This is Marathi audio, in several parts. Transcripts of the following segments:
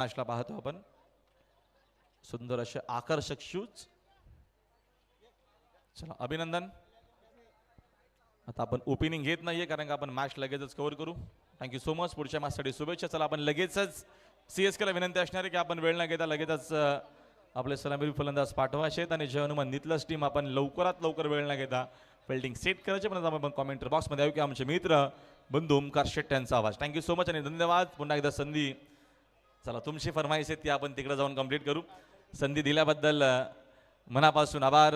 मॅचला पाहतो आपण. सुंदर असे आकर्षक शूज. चला अभिनंदन. आता आपण ओपनिंग घेत नाहीये कारण का आपण मॅच लगेचच कव्हर करू. Thank you so much. पुढच्या मॅचसाठी शुभेच्छा. चला आपण लगेचच CSK ला विनंती असणार आहे की आपण वेळ न घेता लगेचच आपले सलामीवीर फलंदाज पाठवायचे आणि जय हनुमान नितलस टीम आपण लवकरात लवकर वेळ न घेता फिल्डिंग सेट करायचे. पण आपण कॉमेंट बॉक्समध्ये येऊ की आमचे मित्र बंधू ओमकार शेट्टी यांचा आवाज. थँक्यू सो मच आणि धन्यवाद. पुन्हा एकदा संधी. चला तुमची फरमाईश आहे ती आपण तिकडे जाऊन कंप्लीट करू. संधी दिल्याबद्दल मनापासून आभार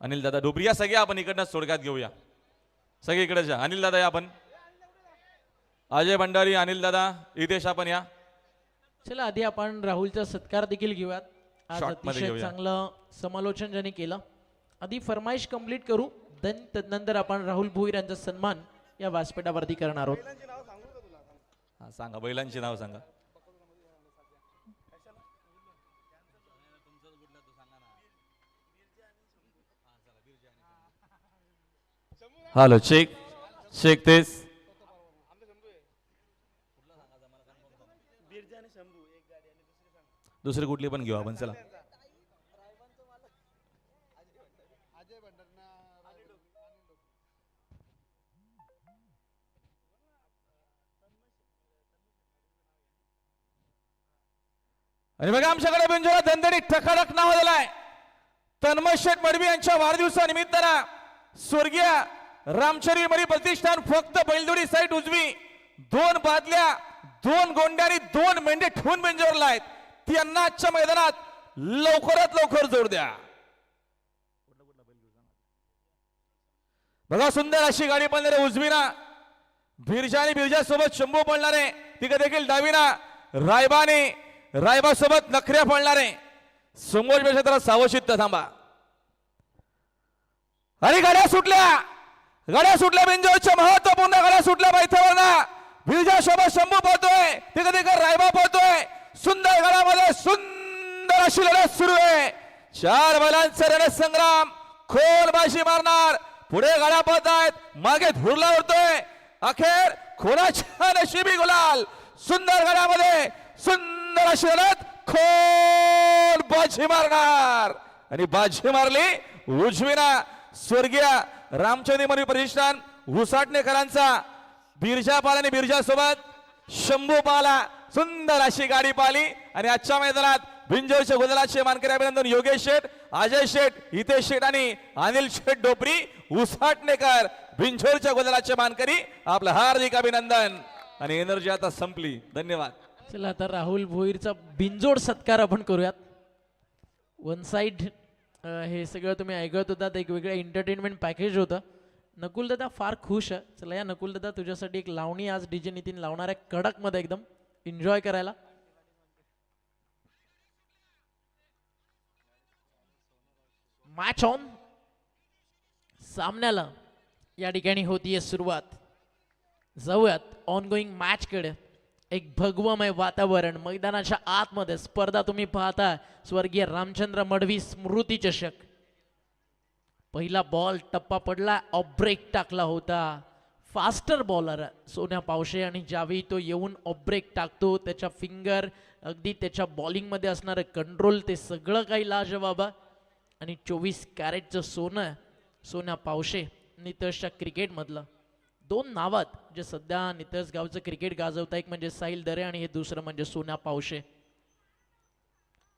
अनिल दादा डोबरिया. सगळे आपण इकडनं सोडक्यात घेऊया. सगळे इकडे जा. अनिल दादा या आपण. अजय भंडारी, अनिल दादा, हितेश आपण या. चला आधी आपण राहुलचा सत्कार देखील घेऊयात. आज अतिशय चांगलं समालोचन ज्यांनी केलं. आधी फरमाईश कंप्लीट करू तदनंतर आपण राहुल भोईर यांचा सन्मान या व्यासपीठावरती करणार आहोत. सांगा बैलांची नाव सांगा. हॅलो चेक चेक तेच दुसरी कुठली पण घेऊ आपण. चला आणि बघा आमच्याकडे बिंजोला दणदणीत ठकाठक नाव दिलाय. तन्मय शेठ मडवी यांच्या वाढदिवसानिमित्तानं स्वर्गीय रामचरी मरी प्रतिष्ठान फक्त बैलजोडी साईड उजवी 2 बादल्या 2 गोंड्या आणि 2 मेंढे ठेवून बिंजोरला आहेत. त्यांना आजच्या मैदानात लवकरात लवकर जोड द्या. बघा सुंदर अशी गाडी पळणारे उजवीना बिरजा आणि बिरजा सोबत शंभू पळणारे. तिकडे देखील डावीना रायबाने रायबा सोबत नखऱ्या पळणारे. समोर क्षेत्रात सावशित थांबा. आणि गाड्या सुटल्या बिंजोरच्या महत्वपूर्ण गाड्या सुटल्या. बैठवरना बिरजा सोबत शंभू पळतोय. तिकडे रायबा पळतोय. सुंदर गडामध्ये सुंदर अशी लढत सुरू आहे. 4 बैलांचा रणसंग्राम. खोल बाशी मारणार. पुढे गाड्या पळत आहेत. मागे धुरला उरतोय. अखेर खोलाच्या नशिबी गुलाल. सुंदर गडामध्ये सुंदर अशी लढत. खोल बाजी मारणार आणि बाजी मारली उजवीना स्वर्गीय रामचंद्र मरी प्रतिष्ठान हुसाटणेकरांचा बिरजा पाल आणि बिरजा सोबत शंभू पाला. सुंदर अशी गाडी पाली आणि आजच्या मैदानात बिंजोरच्या गुलालाचे मानकरी अभिनंदन योगेश शेठ, अजय शेठ, हितेश शेठ आणि अनिल शेठ डोपरी उसाटणेकर बिंजोरच्या गुलालाचे मानकरी. आपलं हार्दिक अभिनंदन. आणि एनर्जी आता संपली. धन्यवाद. चला आता राहुल भोईरचा बिंजोड सत्कार आपण करूयात. वन साइड हे सगळं तुम्ही ऐकत होतात. एक वेगळं एंटरटेनमेंट पॅकेज होतं. नकुल दादा फार खुश आहे. चला या नकुल दादा तुझ्यासाठी एक लावणी आज डीजे नितीन लावणार आहे कडक मध्ये एकदम एन्जॉय करायला. Match on. सामन्याला या ठिकाणी होतीये सुरुवात. जाऊयात ऑनगोईंग मॅच कडे. एक भगवमय वातावरण मैदानाच्या आतमध्ये स्पर्धा तुम्ही पाहता. स्वर्गीय रामचंद्र मडवी स्मृती चषक. पहिला बॉल टप्पा पडला. ऑफ ब्रेक टाकला होता. फास्टर बॉलर सोन्या पावशे आणि ज्यावेळी तो येऊन ऑफ ब्रेक टाकतो त्याच्या फिंगर अगदी त्याच्या बॉलिंग मध्ये असणारं कंट्रोल ते सगळं काही लाजवाब. आणि 24 कॅरेटचं सोनं सोन्या पावशे नितळसच्या क्रिकेट मधलं. 2 नावात जे सध्या नितळस गावचं क्रिकेट गाजवता. एक म्हणजे साहिल दरे आणि हे दुसरं म्हणजे सोन्या पावशे.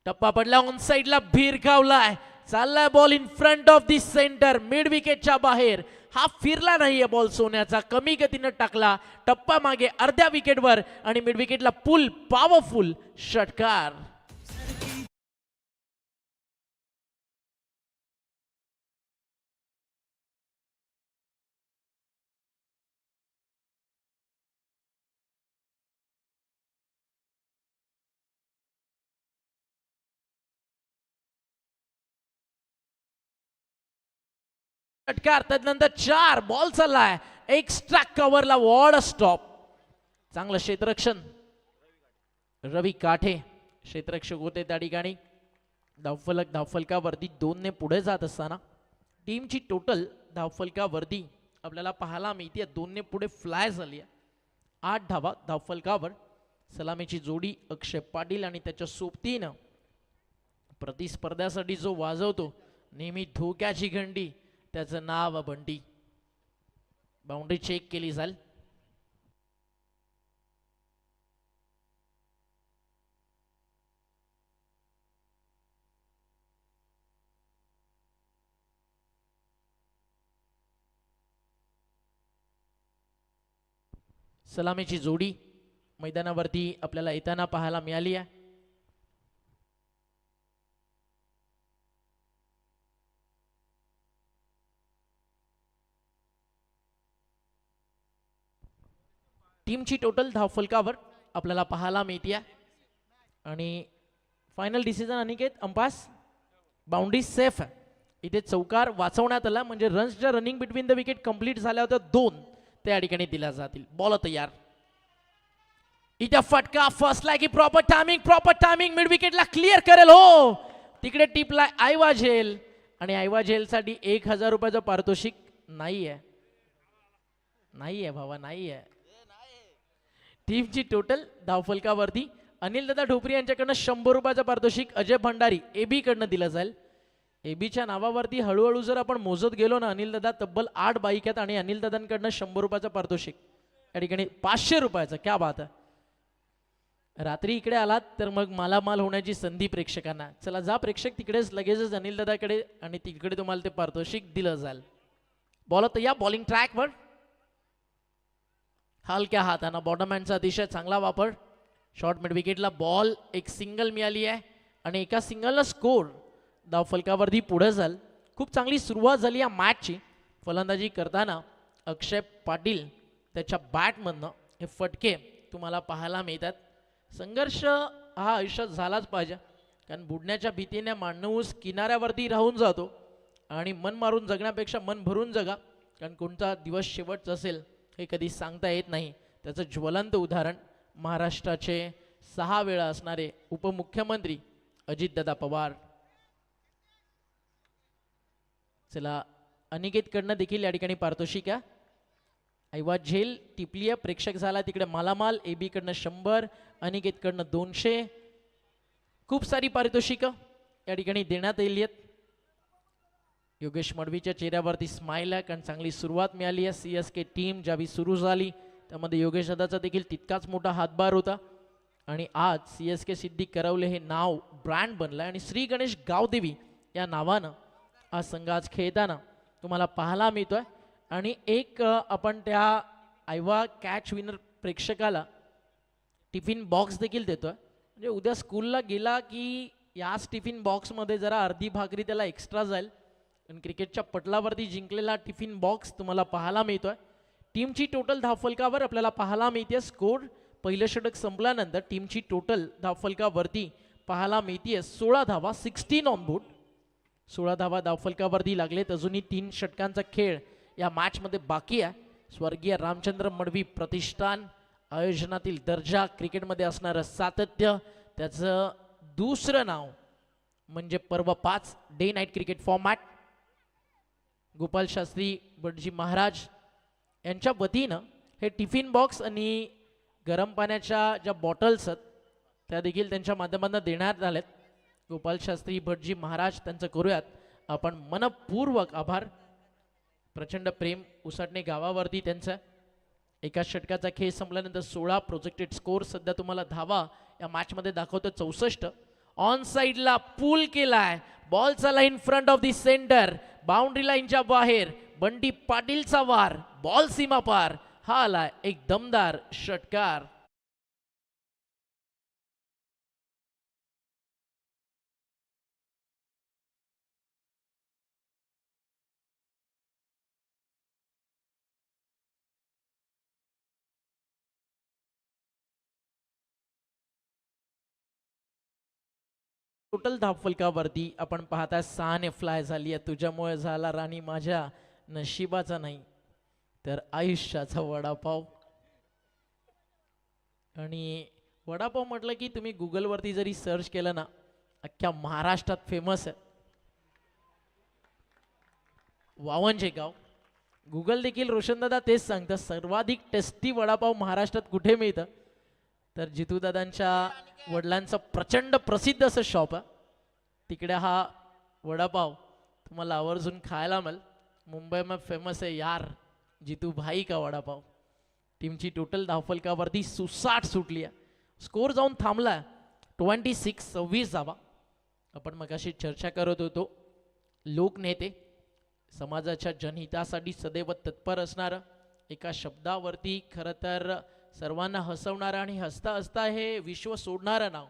टप्पा पडला. ऑन साइडला भिरकावलाय. चाललाय ball in front of the centre. Mid विकेटच्या बाहेर. हा फिरला नाहीये बॉल सोन्याचा. कमी गतीनं टाकला. टप्पा मागे अर्ध्या विकेटवर आणि मिड विकेटला पुल पॉवरफुल षटकार. षटकार. त्यानंतर 4 बॉल चाललाय. एक्स्ट्रा कव्हरला वॉर्ड स्टॉप. चांगलं क्षेत्ररक्षण. रवी काठे क्षेत्ररक्षक होते त्या ठिकाणी. धावफलकावरती 2 ने पुढे जात असताना टीमची टोटल धावफलकावरती आपल्याला पाहायला मिळते 2 ने पुढे फ्लाय झाली. 8 धावा धावफलकावर. सलामीची जोडी अक्षय पाटील आणि त्याच्या सोबतीनं प्रतिस्पर्ध्यासाठी जो वाजवतो नेहमी धोक्याची घंटी त्याचं नाव बंटी. बाउंड्री चेक केली जाईल. सलामीची जोडी मैदानावरती आपल्याला येताना पाहायला मिळाली आहे. टीमची टोटल धावफलकावर आपल्याला पाहायला मिळते आणि फायनल डिसिजन अनिकेत अंपास बाउंड्री सेफ आहे. इथे चौकार वाचवण्यात आला म्हणजे रन्सच्या running between the wicket complete झाल्या होत्या 2 त्या ठिकाणी दिल्या जातील. बॉल तयार. इथे फटका फसला की प्रॉपर टायमिंग मिड विकेटला क्लिअर करेल. हो तिकडे टिपला आयवा झेल आणि आयवा झेलसाठी 1000 रुपयाचं पारितोषिक नाहीये भावा नाहीये. टीमची टोटल धावफलकावरती अनिल दादा ढोपरी यांच्याकडनं 100 रुपयाचं पारितोषिक अजय भंडारी एबी कडनं दिलं जाईल. एबीच्या नावावरती हळूहळू जर आपण मोजत गेलो ना अनिल दादा तब्बल 8 बाईक आहेत आणि अनिल दादांकडनं 100 रुपयाचं पारितोषिक या ठिकाणी 500 रुपयाचं. क्या बात आहे. रात्री इकडे आलात तर मग मालामाल होण्याची संधी प्रेक्षकांना. चला जा प्रेक्षक तिकडेच लगेचच अनिल दादाकडे आणि तिकडे तुम्हाला ते पारितोषिक दिलं जाईल. बॉल या बॉलिंग ट्रॅकवर हलक्या हातानं बॉटमहँडचा अतिशय चांगला वापर. शॉर्ट मिड विकेटला बॉल एक सिंगल मिळाली आहे आणि एका सिंगलला स्कोर धावफलकावरती पुढे जाल. खूप चांगली सुरुवात झाली या मॅचची. फलंदाजी करताना अक्षय पाटील त्याच्या बॅटमधनं हे फटके तुम्हाला पाहायला मिळतात. संघर्ष हा आयुष्यात झालाच पाहिजे कारण बुडण्याच्या भीतीने माणूस किनाऱ्यावरती राहून जातो आणि मन मारून जगण्यापेक्षा मन भरून जगा कारण कोणता दिवस शेवटचा असेल हे कधी सांगता येत नाही. त्याचं ज्वलंत उदाहरण महाराष्ट्राचे 6 वेळा असणारे उपमुख्यमंत्री अजितदादा पवार. चला अनिकेतकडनं देखील या ठिकाणी पारितोषिक आहे. ऐवा झेल टिपली आहे. प्रेक्षक झाला तिकडे मालामाल. एबी कडनं 100 अनिकेतकडनं 200. खूप सारी पारितोषिकं या ठिकाणी देण्यात येईल आहेत. योगेश मडवीच्या चेहऱ्यावरती स्माइल आहे कारण चांगली सुरुवात मिळाली आहे. CSK टीम ज्यावेळी सुरू झाली त्यामध्ये योगेश दादाचा देखील तितकाच मोठा हातभार होता आणि आज CSK सिद्धी करवले हे नाव ब्रँड बनलं आणि श्री गणेश गावदेवी या नावानं हा संघ आज खेळताना तुम्हाला पाहायला मिळतोय. आणि एक आपण त्या आयवा कॅच विनर प्रेक्षकाला टिफिन बॉक्स देखील देतोय म्हणजे उद्या स्कूलला गेला की याच टिफिन बॉक्समध्ये जरा अर्धी भाकरी त्याला एक्स्ट्रा जाईल. आणि क्रिकेटच्या पटलावरती जिंकलेला टिफिन बॉक्स तुम्हाला पाहायला मिळतोय. टीमची टोटल धावफलकावर आपल्याला पाहायला मिळते स्कोर. पहिलं षटक संपल्यानंतर टीमची टोटल धावफलकावरती पाहायला मिळते 16 धावा 16 ऑन बोर्ड. 16 धावा धावफलकावरती लागलेत. अजूनही 3 षटकांचा खेळ या मॅचमध्ये बाकी आहे. स्वर्गीय रामचंद्र मडवी प्रतिष्ठान आयोजनातील दर्जा क्रिकेटमध्ये असणारं सातत्य त्याचं दुसरं नाव म्हणजे पर्व 5 day night cricket format. Gopal Shastri भटजी महाराज यांच्या वतीनं हे टिफिन बॉक्स आणि गरम पाण्याच्या ज्या बॉटल्स आहेत त्या देखील त्यांच्या माध्यमातून देण्यात आल्यात. गोपाल शास्त्री भटजी महाराज त्यांचं करूयात आपण मनपूर्वक आभार. प्रचंड प्रेम उसाटणे गावावरती त्यांचं. एका षटकाचा खेळ संपल्यानंतर 16 प्रोजेक्टेड स्कोर. सध्या तुम्हाला धावा या मॅचमध्ये दाखवतो 64. ऑन साइडला पूल केलाय. बॉलचा line front of the centre. Boundary लाईनच्या बाहेर बंटी पाटीलचा वार. बॉल सीमा पार. हा आलाय एक दमदार षटकार. टोटल धावफलकावरती आपण पाहता 6 फ्लाय झाली आहे. तुझ्यामुळे झाला राणी माझ्या नशिबाचा नाही तर आयुष्याचा वडापाव. आणि वडापाव म्हटलं की तुम्ही गुगलवरती जरी सर्च केलं ना अख्ख्या महाराष्ट्रात फेमस आहे. वावंजे गाव. गुगल देखील रोशनदादा तेच सांगतं सर्वाधिक टेस्टी वडापाव महाराष्ट्रात कुठे मिळतं तर जितूदादांच्या वडिलांचं प्रचंड प्रसिद्ध असं शॉप आहे. तिकडे हा वडापाव तुम्हाला आवर्जून खायला मिळेल. मुंबई में फेमस है यार जितू भाई का वडापाव. टीमची टोटल धावफलकावरती 66 सुटली आहे. स्कोर जाऊन थांबला 26-26 धावा. आपण मगाशी चर्चा करत होतो, लोकनेते समाजाच्या जनहितासाठी सदैव तत्पर असणारं, एका शब्दावरती खरं तर सर्वांना हसवणारं आणि हसता हसता हे विश्व सोडणारं नाव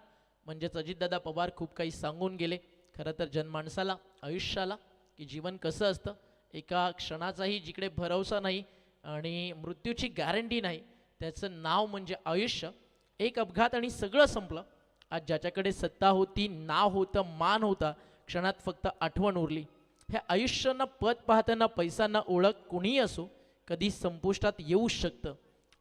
म्हणजेच अजितदादा पवार खूप काही सांगून गेले. खरं तर जनमानसाला, आयुष्याला की जीवन कसं असतं, एका क्षणाचाही जिकडे भरवसा नाही आणि मृत्यूची गॅरंटी नाही, त्याचं नाव म्हणजे आयुष्य. एक अपघात आणि सगळं संपलं. आज ज्याच्याकडे सत्ता होती, नाव होतं, मान होता, क्षणात फक्त आठवण उरली. हे आयुष्य ना पद पाहताना पैसा ना ओळख कोणीही असो कधी संपुष्टात येऊ शकतं.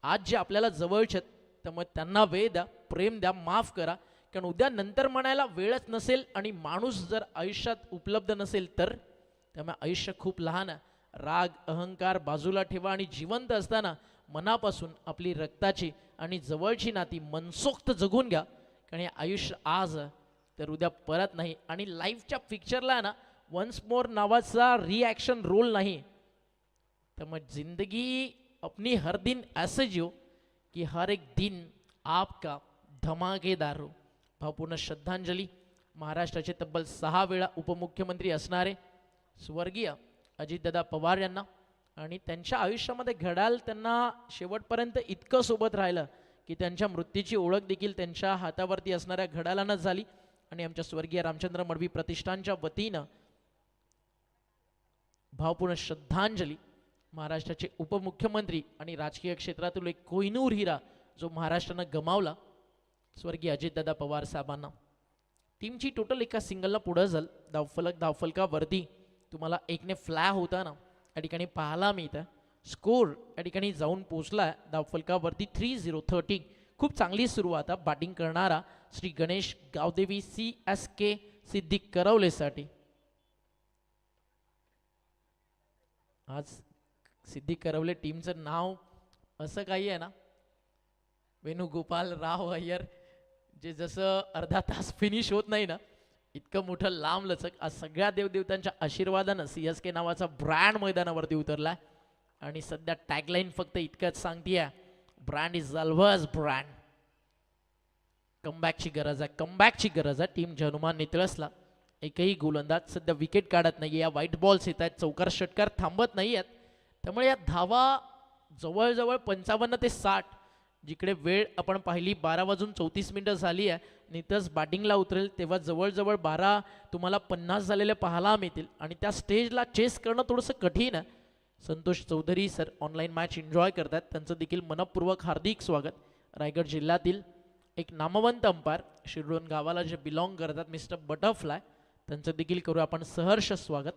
आज जे आपल्याला जवळचे आहेत त्यामुळे त्यांना वेळ द्या, प्रेम द्या, माफ करा. कारण उद्या नंतर म्हणायला वेळच नसेल आणि माणूस जर आयुष्यात उपलब्ध नसेल तर. त्यामुळे आयुष्य खूप लहान आहे. राग अहंकार बाजूला ठेवा आणि जिवंत असताना मनापासून आपली रक्ताची आणि जवळची नाती मनसोक्त जगून घ्या. कारण हे आयुष्य आज तर उद्या परत नाही. आणि लाईफच्या पिक्चरला ना वन्स मोर नावाचा रिॲक्शन रोल नाही. त्यामुळे जिंदगी अपनी हर दिन ऐसे जियो कि हर एक दिन आपका धमाकेदार हो. भावपूर्ण श्रद्धांजली. महाराष्ट्राचे तब्बल 6 वेळा उपमुख्यमंत्री असणारे स्वर्गीय अजितदादा पवार यांना आणि त्यांच्या आयुष्यामध्ये घडाल त्यांना शेवटपर्यंत इतकं सोबत राहिलं की त्यांच्या मृत्यूची ओळख देखील त्यांच्या हातावरती असणाऱ्या घडालानच झाली. आणि आमच्या स्वर्गीय रामचंद्र मडवी प्रतिष्ठानच्या वतीनं भावपूर्ण श्रद्धांजली. महाराष्ट्राचे उपमुख्यमंत्री आणि राजकीय क्षेत्रातील एक कोहिनूर हिरा जो महाराष्ट्रानं गमावला, स्वर्गीय अजितदादा पवार साहेबांना. टीमची टोटल एका सिंगलला पुढं झालं. धावफलकावरती तुम्हाला एकने फ्लॅ होताना या ठिकाणी पाहायला मिळतं. स्कोर या ठिकाणी जाऊन पोचला धावफलकावरती 3-0-13. खूप चांगली सुरुवात बॅटिंग करणारा श्री गणेश गावदेवी CSK सिद्दीक करवलेसाठी. आज सिद्दीक करवले टीमचं नाव असं काही आहे ना, वेणुगोपाल राव अय्यर, जे जसं अर्धा तास फिनिश होत नाही ना इतकं मोठं लांब लचक. आज सगळ्या देवदेवतांच्या आशीर्वादानं CSK नावाचा ब्रँड मैदानावरती उतरला आणि सध्या टॅगलाईन फक्त इतकंच सांगतीये, ब्रँड इज ऑलवेज ब्रँड. कमबॅकची गरज आहे, कमबॅकची गरज आहे. टीम जनुमान नितळसला. एकही गोलंदाज सध्या विकेट काढत नाही. या व्हाईट बॉल्स येत आहेत, चौकार षटकार थांबत नाही आहेत. त्यामुळे या धावा जवळजवळ 55 ते 60. जिकडे वेळ आपण पाहिली 12:34 झाली आहे. नितस बॅटिंगला उतरेल तेव्हा जवळजवळ 12 तुम्हाला 50 झालेले पाहायला मिळतील आणि त्या स्टेजला चेस करणं थोडंसं कठीण आहे. Santosh Chaudhari sir online match enjoy करतात, त्यांचं देखील मनपूर्वक हार्दिक स्वागत. रायगड जिल्ह्यातील एक नामवंत अंपायर शिरडोन गावाला जे बिलॉंग करतात मिस्टर बटरफ्लाय, त्यांचं देखील करू आपण सहर्ष स्वागत.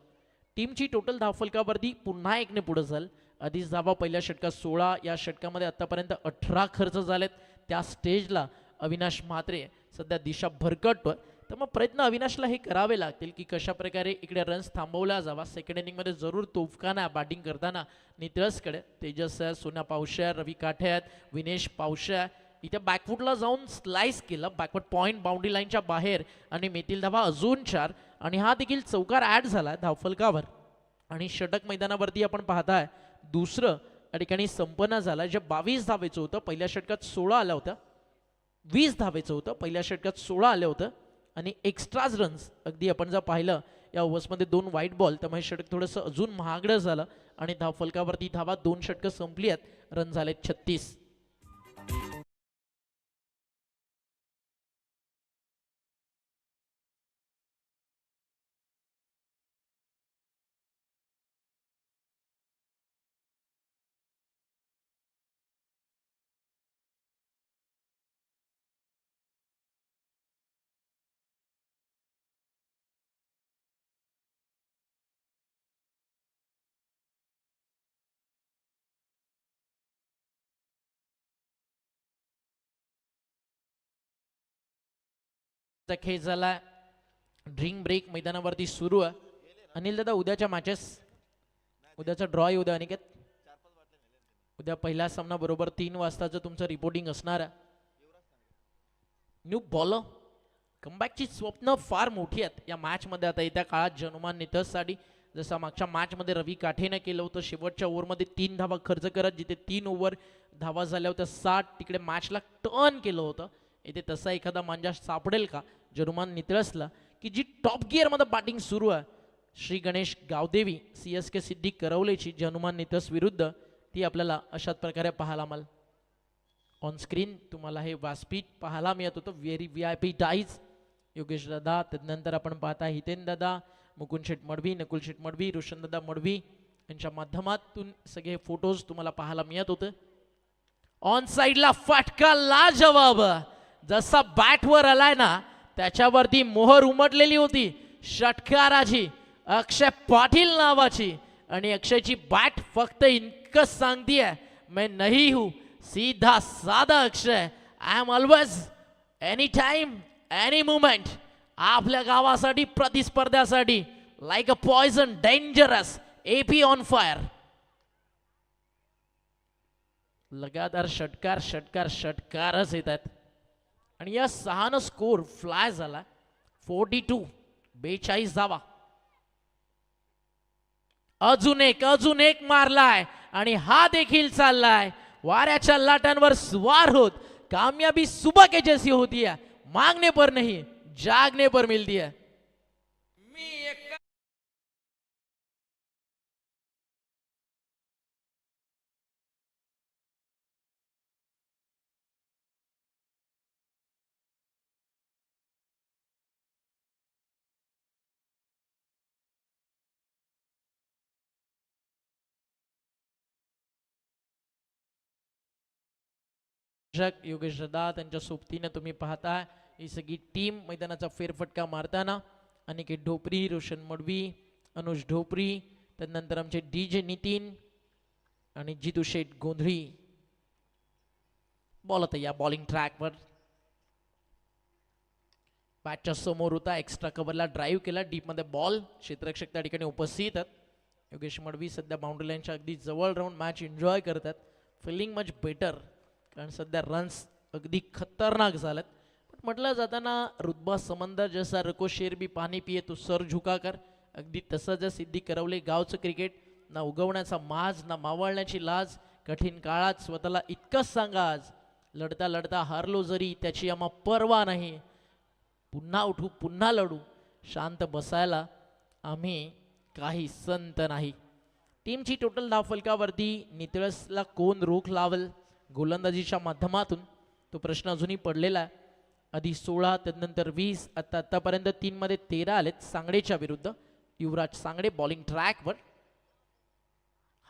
टीमची टोटल धावफलकावरती पुन्हा एकने पुढे झाल. आधीच धावा पहिल्या षटकात 16, या षटकामध्ये आतापर्यंत 18 खर्च झालेत. त्या स्टेजला अविनाश म्हात्रे सध्या दिशा भरकटतोय. तर मग प्रयत्न अविनाशला हे करावे लागतील की कशा प्रकारे इकडे रन्स थांबवला जावा. सेकंड इनिंगमध्ये जरूर तोफखाना बॅटिंग करताना नितळसकडे तेजस आहे, सोन्या पावशे आहे, रवी काठे आहेत, विनेश पावशे आहे. इथे बॅकफुटला जाऊन स्लाइस केलं, बॅकवर्ड पॉईंट बाउंड्री लाईनच्या बाहेर आणि मेतील धावा अजून 4 आणि हा देखील चौकार ॲड झाला धावफलकावर. आणि षटक मैदानावरती आपण पाहताय दुसरं या ठिकाणी संपन्न झालं, जे 22 धावेचं होतं. पहिल्या षटकात 16 आलं होतं. 20 धावेचं होतं, पहिल्या षटकात 16 आलं होतं आणि एक्स्ट्राज रन्स अगदी आपण जर पाहिलं या ओव्हर्समध्ये 2 व्हाईट बॉल, त्यामुळे षटक थोडंसं अजून महागडं झालं आणि धावफलकावरती धावा 2 षटकं संपली आहेत. रन झाले 36. खेळ झाला. ड्रिंक ब्रेक मैदानावरती सुरू आहे. अनिल दादा, उद्याच्या मॅचेस, उद्याचा ड्रॉ आहे उद्या अनिकेत. उद्या पहिला सामना बरोबर 3 वाजताचं तुमचं रिपोर्टिंग असणार आहे. न्यू बॉलर कमबॅकची स्वप्न फार मोठी आहेत या मॅचमध्ये. आता येत्या काळात जनुमान नितससाठी जसं मागच्या मॅचमध्ये रवी काठेनं केलं होतं, शेवटच्या ओव्हरमध्ये 3 धावा खर्च करत जिथे 3 ओव्हर धावा झाल्या होत्या 60, तिकडे मॅचला टर्न केलं होतं. इथे तसा एखादा मांजा सापडेल का जनुमान नितळसला की जी टॉप गिअरमध्ये बॅटिंग सुरू आहे. श्री गणेश गावदेवी CSK सिद्धी करवलेची जनुमान नितस विरुद्ध ती आपल्याला अशाच प्रकारे पाहायला मिळेल. ऑन स्क्रीन तुम्हाला हे व्यासपीठ पाहायला मिळत होतं. व्हेरी VIP डाईज योगेश दादा, त्यानंतर आपण पाहता हितेन दादा, मुकुंद शेठ मडवी, नकुल शेठ मडवी, रोशन दादा मडवी यांच्या माध्यमातून सगळे फोटोज तुम्हाला पाहायला मिळत होते. ऑन साइडला फटका लाजवाब, जसा बॅटवर आलाय ना त्याच्यावरती मोहर उमटलेली होती षटकाराची अक्षय पाटील नावाची. आणि अक्षयची बॅट फक्त इतकंच सांगतीये, मैं नहीं हूं सीधा साधा Akshay, I am always any time any moment. आपल्या गावासाठी प्रतिस्पर्ध्यासाठी like a poison dangerous AP on fire. लगातार षटकार षटकार षटकारच येत आहेत आणि या 6 स्कोर फ्लाय झाला 42, 42 धावा. अजून एक मारलाय आणि हा देखील चाललाय वाऱ्याच्या लाटांवर स्वार होत. कामयाबी सुबह के जैसी होती है, मांगने पर नहीं जागने पर मिलती है. योगेश दादा त्यांच्या सोबतीने तुम्ही पाहता ही सगळी टीम मैदानाचा फेरफटका मारताना अनिकेत ढोपरी, रोशन मडवी, अनुज ढोपरी, त्यानंतर आमचे DJ नितीन आणि जितू शेठ गोंधळी. बॉल आता या बॉलिंग ट्रॅकवर बॅटच्या समोर होता, एक्स्ट्रा कव्हरला ड्राईव्ह केला, डीप मध्ये बॉल, क्षेत्ररक्षक त्या ठिकाणी उपस्थित आहेत. योगेश मडवी सध्या बाउंड्री लाईनच्या अगदी जवळ राहून मॅच एन्जॉय करतात. फिलिंग मच बेटर कारण सध्या रन्स अगदी खतरनाक झालेत. पण म्हटलं जाताना रुतबा समंदर जसा रको शेर भी पाणी पिये तो सर झुका कर, अगदी तसं जर सिद्धी करवले गावचं क्रिकेट. ना उगवण्याचा माज ना मावळण्याची लाज, कठीण काळात स्वतःला इतकंच सांगा आज, लढता लढता हारलो जरी त्याची आम्हा पर्वा नाही, पुन्हा उठू पुन्हा लढू, शांत बसायला आम्ही काही संत नाही. टीमची टोटल धावफलकावरती नितळसला कोण रोख लावल गोलंदाजीच्या माध्यमातून तो प्रश्न अजूनही पडलेला आहे. आधी 16, त्यानंतर 20, आतापर्यंत 3 मध्ये 13 आलेत सांगडेच्या विरुद्ध. युवराज सांगडे बॉलिंग ट्रॅकवर,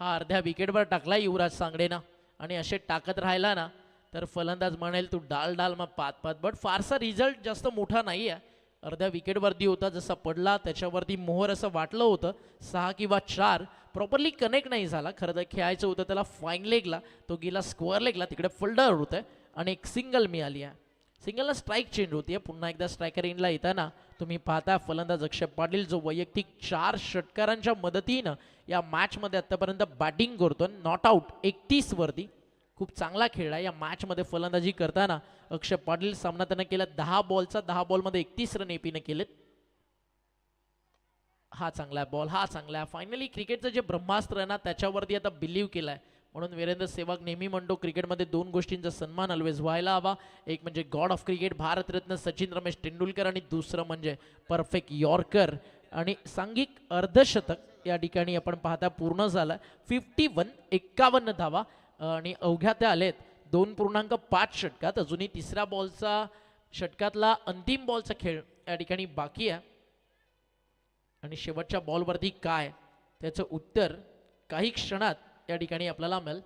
हा अर्ध्या विकेटवर टाकला युवराज सांगडेनं आणि असे टाकत राहिला ना तर फलंदाज म्हणेल तू डाल डाल मग पात पात. बट फारसा रिझल्ट जास्त मोठा नाही आहे, अर्ध्या विकेटवरती होता, जसा पडला त्याच्यावरती मोहर असं वाटलं होतं 6 किंवा 4, प्रॉपरली कनेक्ट नाही झाला. खरं तर खेळायचं होतं त्याला फाईन लेगला, तो गेला स्क्वेअर लेगला, तिकडे फोल्डर होतं आणि एक सिंगल मिळाली आहे. सिंगलला स्ट्राईक चेंज होती. पुन्हा एकदा स्ट्रायकर इनला येताना तुम्ही पाहता फलंदाज अक्षय पाटील जो वैयक्तिक 4 षटकारांच्या मदतीनं या मॅचमध्ये आतापर्यंत बॅटिंग करतो. नॉट आउट 31 वरती खूप चांगला खेळला या मॅचमध्ये फलंदाजी करताना. अक्षय पाटील सामना त्यानं केला 10 बॉलचा, 10 बॉलमध्ये 31 रन एपीनं केलेत. हा चांगला बॉल, हा चांगला. फायनली क्रिकेटचं जे ब्रह्मास्त्र आहे ना त्याच्यावरती आता बिलीव्ह केलाय. म्हणून वीरेंद्र सेहवाग नेहमी म्हणतो क्रिकेटमध्ये 2 गोष्टींचा सन्मान ऑलवेज व्हायला हवा. एक म्हणजे God of cricket Bharat Ratna Sachin Ramesh Tendulkar आणि दुसरं म्हणजे परफेक्ट यॉर्कर आणि सांघिक अर्धशतक या ठिकाणी आपण पाहता पूर्ण झालं. 51 धावा आणि अवघ्या त्या आलेत 2.5 षटकात. अजूनही तिसऱ्या बॉलचा षटकातला अंतिम बॉलचा खेळ या ठिकाणी बाकी आहे आणि शेवटच्या बॉलवरती काय त्याचं उत्तर काही क्षणात या ठिकाणी आपल्याला मिळेल.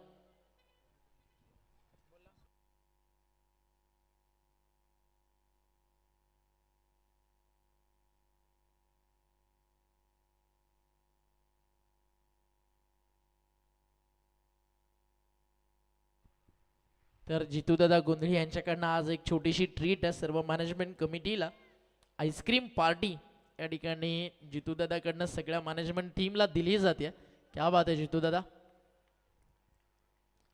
तर जितूदादा गोंधळी यांच्याकडनं आज एक छोटीशी ट्रीट आहे सर्व मॅनेजमेंट कमिटीला. आईस्क्रीम पार्टी या ठिकाणी जितूदादाकडनं सगळ्या मॅनेजमेंट टीमला दिली जाते. क्या बात आहे जितूदादा.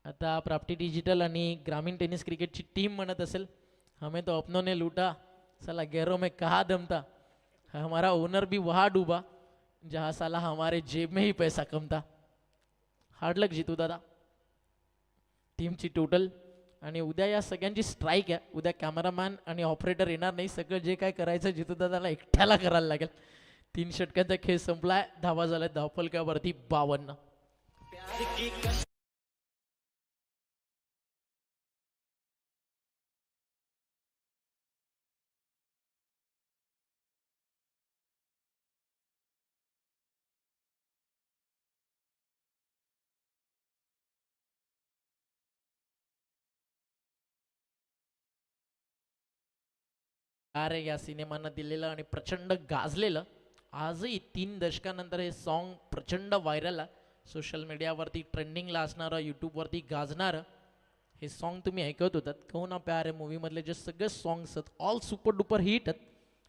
आता प्राप्ती डिजिटल आणि ग्रामीण टेनिस क्रिकेटची टीम म्हणत असेल हमें तो अपनों ने लूटा, साला गैरों में कहा दम था, हमारा ओनर भी वहां डूबा जहां साला हमारे जेब में ही पैसा कम था. हार्ड लक जितू दादा. टीमची टोटल आणि उद्या या सगळ्यांची स्ट्राईक आहे. उद्या कॅमेरामॅन आणि ऑपरेटर येणार नाही. सगळं जे काय करायचं जितू दादाला एकट्याला करायला लागेल. 3 षटकांचा खेळ संपलाय. धावा झालाय धावफलकावरती 52. अरे या सिनेमानं दिलेलं आणि प्रचंड गाजलेलं, आजही 3 दशकानंतर हे सॉन्ग प्रचंड व्हायरल आहे. सोशल मीडियावरती ट्रेंडिंगला असणारं, यूट्यूबवरती गाजणारं हे सॉन्ग तुम्ही ऐकत होतात. कहो ना प्यार है मूवीमधले जे सगळे सॉंग्स आहेत ऑल सुपर डुपर हिट आहेत.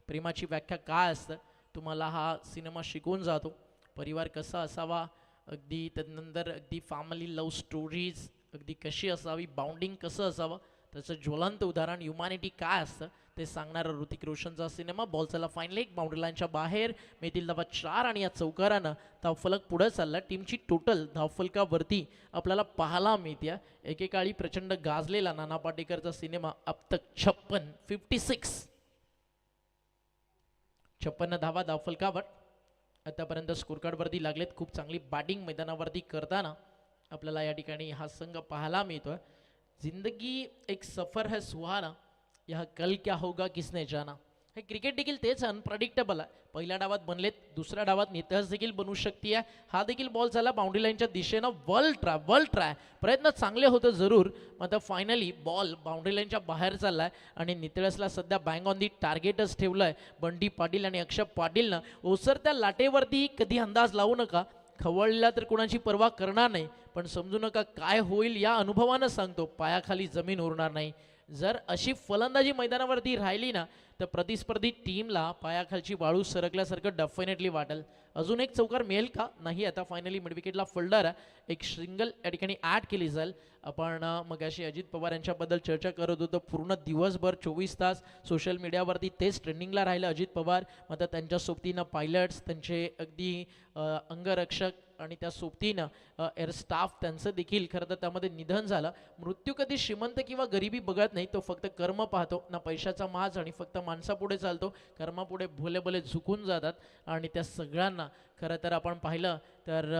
प्रेमाची व्याख्या काय असतं तुम्हाला हा सिनेमा शिकवून जातो. परिवार कसा असावा, अगदी त्यानंतर अगदी फॅमिली लव्ह स्टोरीज अगदी कशी असावी, बाउंडिंग कसं असावं, त्याचं ज्वलंत उदाहरण ह्युमॅनिटी काय असतं ते सांगणारा ऋतिक रोशनचा सिनेमा. बॉल चला फाईनल एक बाउंड्री लाईनच्या बाहेर मिळतील धावा 4 आणि या चौकारानं धावफलक पुढे चालला. टीमची टोटल धावफलकावरती आपल्याला पाहायला मिळते. एकेकाळी प्रचंड गाजलेला नाना पाटेकरचा सिनेमा अब तक 56 धावा धावफलकावर आतापर्यंत स्कोर कार्डवरती लागलेत. खूप चांगली बॅटिंग मैदानावरती करताना आपल्याला या ठिकाणी हा संघ पाहायला मिळतोय. जिंदगी एक सफर है सुहाना, यह कल क्या होगा किसने जाना. हे क्रिकेट देखील तेच अनप्रडिक्टेबल आहे. पहिल्या डावात बनलेत, दुसऱ्या डावात नितहस देखील बनू शकते. हा देखील बॉल झाला बाउंड्री लाईनच्या दिशेनं. वर्ल्ड ट्राय प्रयत्न चांगले होते जरूर, मात्र फायनली बॉल बाउंड्री लाईनच्या बाहेर चाललाय आणि नितळसला सध्या बँग ऑन दी टार्गेटच ठेवलंय. बंडी पाटील आणि अक्षय पाटीलनं ओसरत्या लाटेवरती कधी अंदाज लावू नका. खवळला तर कोणाची पर्वा करणार नाही, पण समजू नका काय होईल या अनुभवानं सांगतो, पायाखाली जमीन उरणार नाही. जर अशी फलंदाजी मैदानावरती राहिली ना तर प्रतिस्पर्धी टीमला पायाखालची वाळू सरकल्यासारखं डेफिनेटली वाटेल. अजून एक चौकार मिळेल का नाही. आता फायनली मिड विकेटला फोल्डर एक सिंगल या ठिकाणी ॲड केली जाईल. आपण मगाशी अजित पवार यांच्याबद्दल चर्चा करत होतो. पूर्ण दिवसभर 24 तास सोशल मीडियावरती तेच ट्रेंडिंगला राहिलं अजित पवार. मात्र त्यांच्या सोबतीनं पायलट्स, त्यांचे अगदी अंगरक्षक आणि त्या सोबतीनं एअर स्टाफ त्यांचं देखील खरं तर त्यामध्ये निधन झालं. मृत्यू कधी श्रीमंत किंवा गरिबी बघत नाही, तो फक्त कर्म पाहतो ना पैशाचा माज, आणि फक्त माणसापुढे चालतो. कर्मापुढे भोले भोले झुकून जातात आणि त्या सगळ्यांना खरं तर आपण पाहिलं तर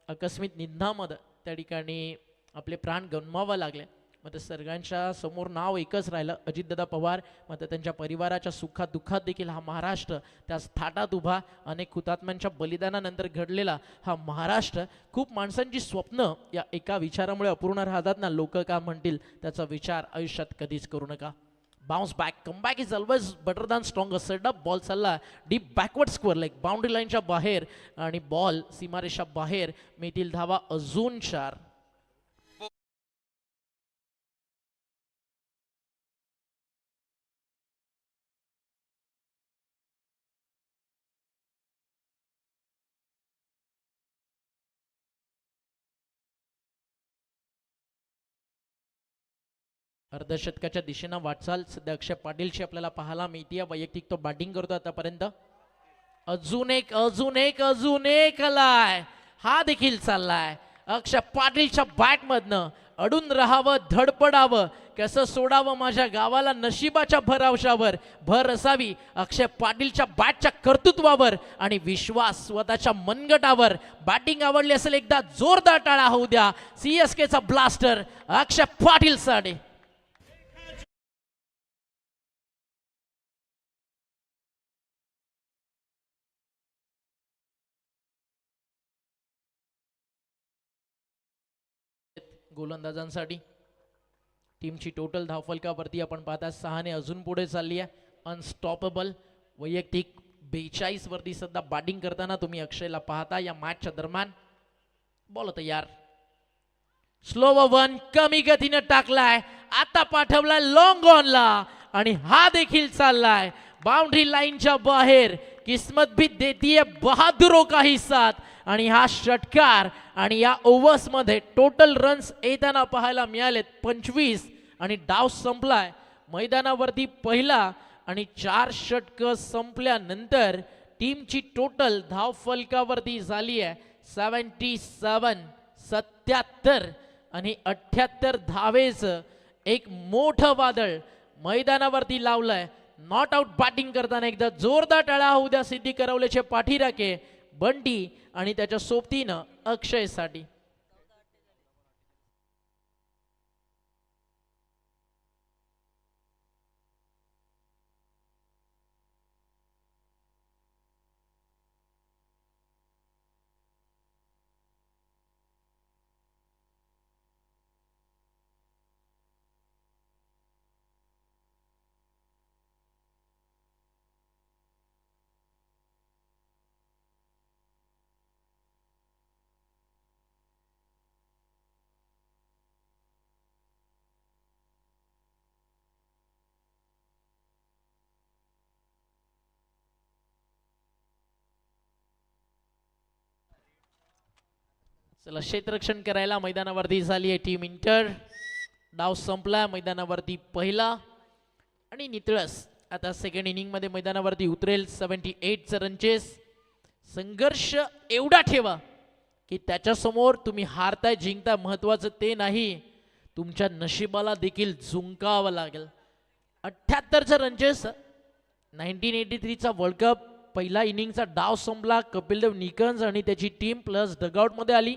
आकस्मिक निधनामध्ये त्या ठिकाणी आपले प्राण गमवावे लागले. मात्र सगळ्यांच्या समोर नाव एकच राहिलं अजितदादा पवार. मात्र त्यांच्या परिवाराच्या सुखात दुःखात देखील हा महाराष्ट्र त्या थाटात उभा. अनेक हुतात्म्यांच्या बलिदानानंतर घडलेला हा महाराष्ट्र. खूप माणसांची स्वप्न या एका विचारामुळे अपूर्ण राहतात ना, लोक का म्हणतील त्याचा विचार आयुष्यात कधीच करू नका. Bounce back, comeback is always better than stronger. Setup ball चालला deep backward square like boundary लाईनच्या बाहेर आणि बॉल सीमारेषा बाहेर. मिळतील धावा अजून 4. अर्धशतकाच्या दिशेनं वाटचाल सध्या अक्षय पाटीलची आपल्याला पाहायला मिळते. वैयक्तिक तो बॅटिंग करतो आतापर्यंत. अजून एक आलाय, हा देखील चाललाय. अक्षय पाटीलच्या बॅटमधनं अडून राहावं, धडपडावं, कसं सोडावं माझ्या गावाला नशिबाच्या भरवशावर. भर असावी अक्षय पाटीलच्या बॅटच्या कर्तृत्वावर आणि विश्वास स्वतःच्या मनगटावर. बॅटिंग आवडली असेल एकदा जोरदार टाळा होऊ द्या. CSKचा ब्लास्टर अक्षय पाटील साडे. गोलंदाजांसाठी टीमची टोटल धावफलकावरती आपण पाहता 6 ने अजून पुढे चालली आहे. अनस्टॉपेबल वैयक्तिक 42 वरती सध्या बॅटिंग करताना तुम्ही अक्षयला पाहता या मॅचच्या दरम्यान. बॉल तयार, स्लो वन कमी गतीने टाकलाय, आता पाठवलाय लॉंग ऑनला आणि हा देखील चाललाय बाउंड्री लाईनच्या बाहेर. किस्मत भी देती है बहादुरों का ही साथ. आणि हा षटकार आणि या ओव्हर्समध्ये टोटल रन्स येताना पाहायला मिळालेत 25 आणि डाव संपलाय मैदानावरती पहिला आणि 4 षटकं संपल्यानंतर टीमची टोटल धाव फलकावरती झाली आहे 77 आणि 78 धावेचं एक मोठं वादळ मैदानावरती लावलंय. नॉट आउट बॅटिंग करताना एकदा जोरदार टाळ्या होऊ द्या सिद्धी करवलेचे पाठीराखे बंटी आणि त्याच्या सोबतीनं अक्षयसाठी. चला क्षेत्ररक्षण करायला मैदानावरती झाली आहे टीम इंटर. डाव संपला मैदानावरती पहिला आणि नितळस आता सेकंड इनिंग मध्ये मैदानावरती उतरेल. 78 रनचेस. संघर्ष एवढा ठेवा की त्याच्यासमोर तुम्ही हारताय जिंकता महत्वाचं ते नाही, तुमच्या नशिबाला देखील झुंकावं लागेल. 78 रनचेस. 1983चा वर्ल्ड कप पहिला इनिंगचा डाव संपला. कपिलदेव निकंज आणि त्याची टीम प्लस डगआउटमध्ये आली.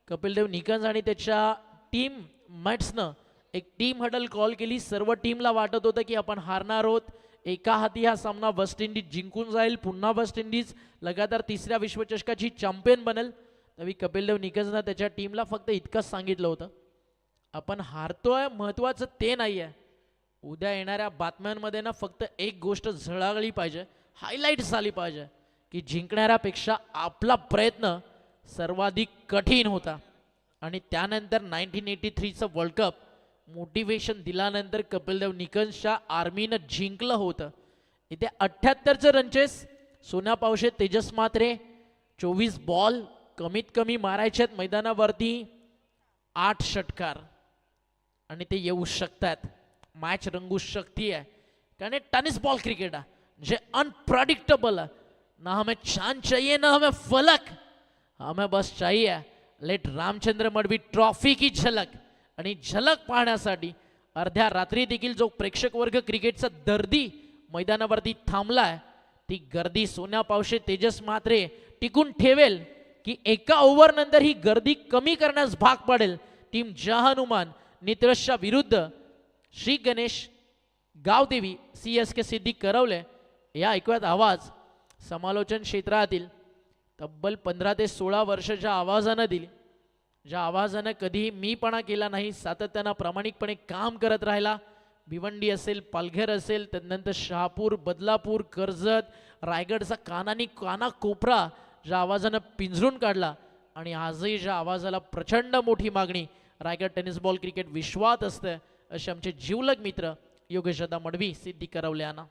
कपिलदेव निकंज आणि त्याच्या टीम मॅट्सनं एक टीम हडल कॉल केली. सर्व टीमला वाटत होतं की आपण हारणार आहोत, एका हाती हा सामना वेस्ट इंडिज जिंकून जाईल, पुन्हा वेस्ट इंडिज लगातार तिसऱ्या विश्वचषकाची चॅम्पियन बनेल. तरी कपिलदेव निकंजनं त्याच्या टीमला फक्त इतकंच सांगितलं होतं, आपण हारतोय महत्वाचं ते नाही आहे, उद्या येणाऱ्या बातम्यांमध्ये ना फक्त एक गोष्ट झळकली पाहिजे, हायलाईट झाली पाहिजे की जिंकणाऱ्यापेक्षा आपला प्रयत्न सर्वाधिक कठीण होता. आणि त्यानंतर 1983चं वर्ल्ड कप मोटिवेशन दिल्यानंतर कपिलदेव निकंजच्या आर्मीनं जिंकलं होतं. इथे 78 रनचेस. सोन्या पावशे तेजस मात्रे 24 बॉल कमीत कमी मारायचे आहेत मैदानावरती. 8 षटकार आणि ते येऊ शकतात. मॅच रंगू शकती आहे कारण टेनिस बॉल क्रिकेट आहे जे अनप्रडिक्टेबल है. ना हमें चांद चाहिए ना हमें फलक, हमें बस चाहिए लेट रामचंद्र मडवी ट्रॉफी की झलक. आणि झलक पाहण्यासाठी अर्ध्या रात्री देखील जो प्रेक्षक वर्ग क्रिकेटचा दर्दी मैदानावरती थांबलाय, ती गर्दी सोन्या पावशे तेजस मात्रे टिकून ठेवेल की एका ओव्हर नंतर ही गर्दी कमी करण्यास भाग पडेल. टीम जहानुमान नितळसच्या विरुद्ध श्री गणेश गावदेवी CSK सिद्धी करवले. या ऐकूयात आवाज समालोचन क्षेत्रातील तब्बल 15 ते 16 वर्षाच्या आवाजानं दिली, ज्या आवाजानं कधीही मीपणा केला नाही, सातत्यानं प्रामाणिकपणे काम करत राहिला. भिवंडी असेल, पालघर असेल, त्यानंतर शहापूर, बदलापूर, कर्जत, रायगडचा कानानी काना कोपरा ज्या आवाजानं पिंजरून काढला आणि आजही ज्या आवाजाला प्रचंड मोठी मागणी रायगड टेनिस बॉल क्रिकेट विश्वात असते, असे आमचे जीवलग मित्र योगेश दादा मडवी सिद्धी करवल्याना.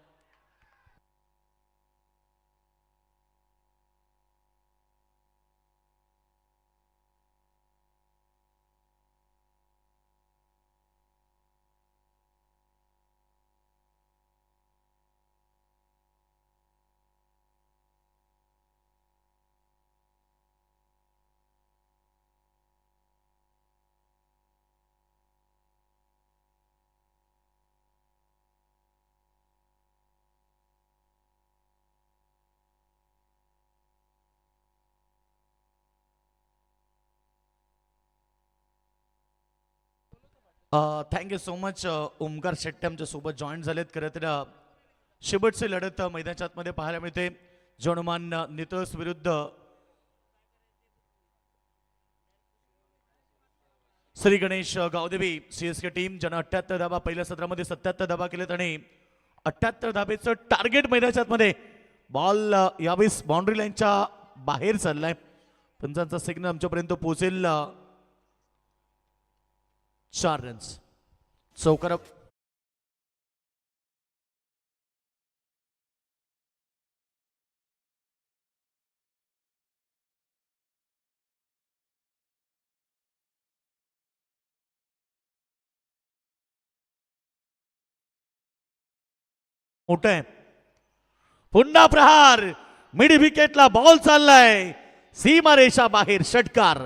Thank you so much. Omkar Shette आमच्या सोबत जॉईन झालेत. खरं तर शेवटची लढत मैदानाच्या आतमध्ये पाहायला मिळते. जनुमान नितळस विरुद्ध श्री गणेश गावदेवी CSK टीम, ज्यानं 78 धाबा पहिल्या सत्रामध्ये 77 धाबा केलेत आणि 78 धाबेचं टार्गेट मैदानाच्या आतमध्ये. बॉल यावेळेस बाउंड्री लाईनच्या बाहेर चाललाय. पंचांचा सिग्नल आमच्यापर्यंत पोहोचेल. 4 रन्स. चौकार मोठं आहे. पुन्हा प्रहार, मिड विकेटला बॉल चाललाय, सीमारेषा बाहेर, षटकार.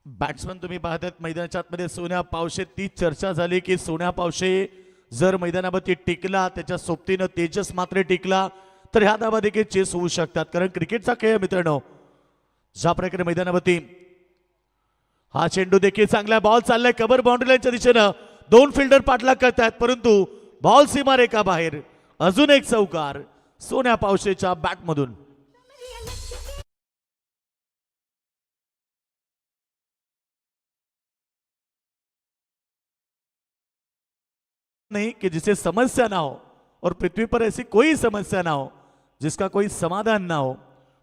बॅट्समन तुम्ही पाहतात मैदानाच्या आतमध्ये सोन्या पावशे. ती चर्चा झाली की सोन्या पावशे जर मैदानावरती टिकला, त्याच्या सोबतीनं तेजस मात्र टिकला, तर ह्या धावा देखील चेस होऊ शकतात. कारण क्रिकेटचा खेळ मित्रांनो, ज्या प्रकारे मैदानावरती हा चेंडू देखील चांगला बॉल चाललाय कव्हर बाउंड्री लाईनच्या दिशेनं, दोन फिल्डर पाठलाग करतात, परंतु बॉल सीमारेखा बाहेर. अजून एक चौकार सोन्या पावशेच्या बॅटमधून. नहीं कि जिसे समस्या ना हो और पृथ्वी पर ऐसी कोई समस्या ना हो जिसका कोई समाधान ना हो.